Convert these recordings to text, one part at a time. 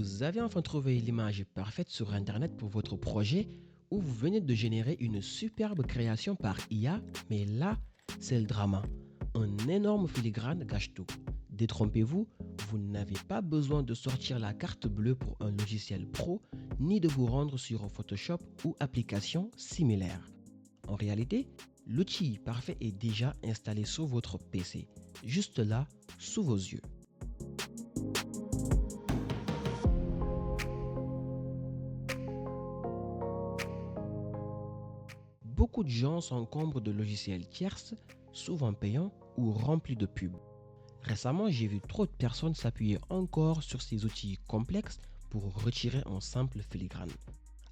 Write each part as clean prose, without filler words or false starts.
Vous avez enfin trouvé l'image parfaite sur Internet pour votre projet ou vous venez de générer une superbe création par IA, mais là, c'est le drama. Un énorme filigrane gâche tout. Détrompez-vous, vous n'avez pas besoin de sortir la carte bleue pour un logiciel pro, ni de vous rendre sur Photoshop ou applications similaires. En réalité, l'outil parfait est déjà installé sur votre PC, juste là, sous vos yeux. Beaucoup de gens s'encombrent de logiciels tierces, souvent payants ou remplis de pubs. Récemment, j'ai vu trop de personnes s'appuyer encore sur ces outils complexes pour retirer un simple filigrane,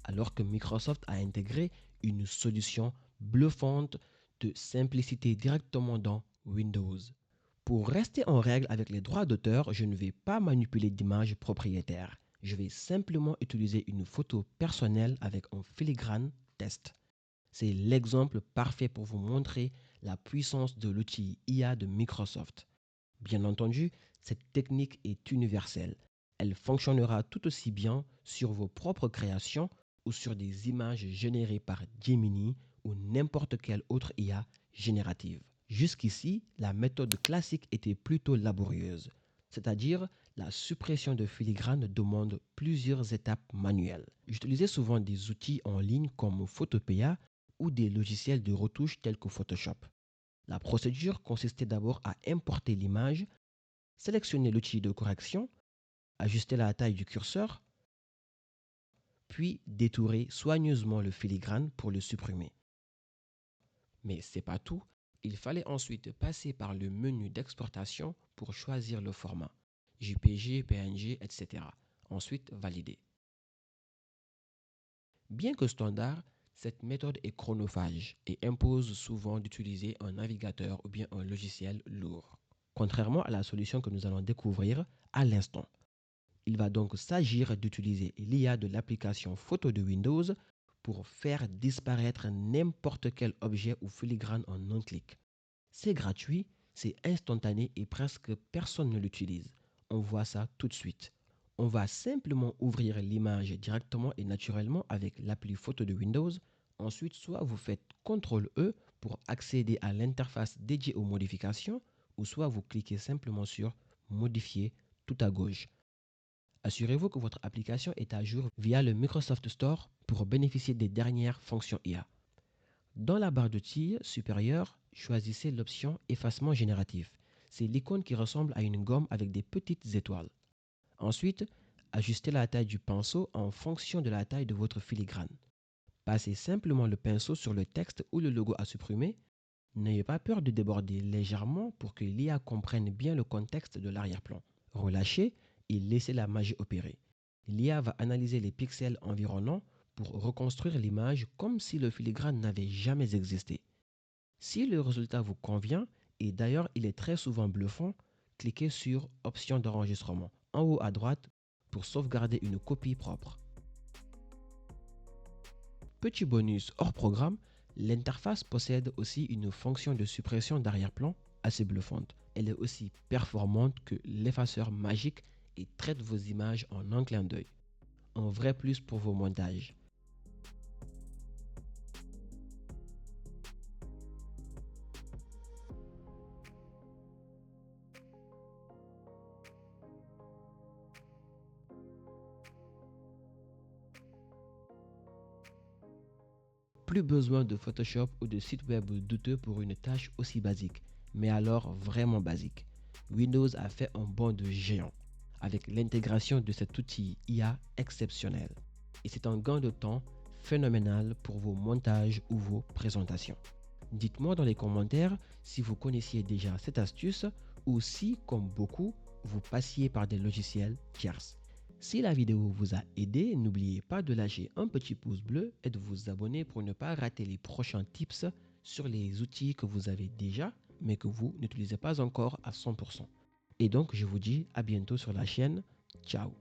alors que Microsoft a intégré une solution bluffante de simplicité directement dans Windows. Pour rester en règle avec les droits d'auteur, je ne vais pas manipuler d'images propriétaires. Je vais simplement utiliser une photo personnelle avec un filigrane test. C'est l'exemple parfait pour vous montrer la puissance de l'outil IA de Microsoft. Bien entendu, cette technique est universelle. Elle fonctionnera tout aussi bien sur vos propres créations ou sur des images générées par Gemini ou n'importe quelle autre IA générative. Jusqu'ici, la méthode classique était plutôt laborieuse, c'est-à-dire la suppression de filigrane demande plusieurs étapes manuelles. J'utilisais souvent des outils en ligne comme Photopea ou des logiciels de retouche tels que Photoshop. La procédure consistait d'abord à importer l'image, sélectionner l'outil de correction, ajuster la taille du curseur, puis détourer soigneusement le filigrane pour le supprimer. Mais c'est pas tout, il fallait ensuite passer par le menu d'exportation pour choisir le format, JPG, PNG, etc. Ensuite, valider. Bien que standard, cette méthode est chronophage et impose souvent d'utiliser un navigateur ou bien un logiciel lourd, contrairement à la solution que nous allons découvrir à l'instant. Il va donc s'agir d'utiliser l'IA de l'application photo de Windows pour faire disparaître n'importe quel objet ou filigrane en un clic. C'est gratuit, c'est instantané et presque personne ne l'utilise. On voit ça tout de suite. On va simplement ouvrir l'image directement et naturellement avec l'appli photo de Windows. Ensuite, soit vous faites CTRL-E pour accéder à l'interface dédiée aux modifications, ou soit vous cliquez simplement sur Modifier tout à gauche. Assurez-vous que votre application est à jour via le Microsoft Store pour bénéficier des dernières fonctions IA. Dans la barre de tir supérieure, choisissez l'option Effacement génératif. C'est l'icône qui ressemble à une gomme avec des petites étoiles. Ensuite, ajustez la taille du pinceau en fonction de la taille de votre filigrane. Passez simplement le pinceau sur le texte ou le logo à supprimer. N'ayez pas peur de déborder légèrement pour que l'IA comprenne bien le contexte de l'arrière-plan. Relâchez et laissez la magie opérer. L'IA va analyser les pixels environnants pour reconstruire l'image comme si le filigrane n'avait jamais existé. Si le résultat vous convient, et d'ailleurs il est très souvent bluffant, cliquez sur Options d'enregistrement en haut à droite pour sauvegarder une copie propre. Petit bonus hors programme, l'interface possède aussi une fonction de suppression d'arrière-plan assez bluffante. Elle est aussi performante que l'effaceur magique et traite vos images en un clin d'œil. Un vrai plus pour vos montages. Plus besoin de Photoshop ou de sites web douteux pour une tâche aussi basique, mais alors vraiment basique. Windows a fait un bond de géant avec l'intégration de cet outil IA exceptionnel. Et c'est un gain de temps phénoménal pour vos montages ou vos présentations. Dites-moi dans les commentaires si vous connaissiez déjà cette astuce ou si, comme beaucoup, vous passiez par des logiciels tierces. Si la vidéo vous a aidé, n'oubliez pas de lâcher un petit pouce bleu et de vous abonner pour ne pas rater les prochains tips sur les outils que vous avez déjà, mais que vous n'utilisez pas encore à 100%. Et donc, je vous dis à bientôt sur la chaîne. Ciao!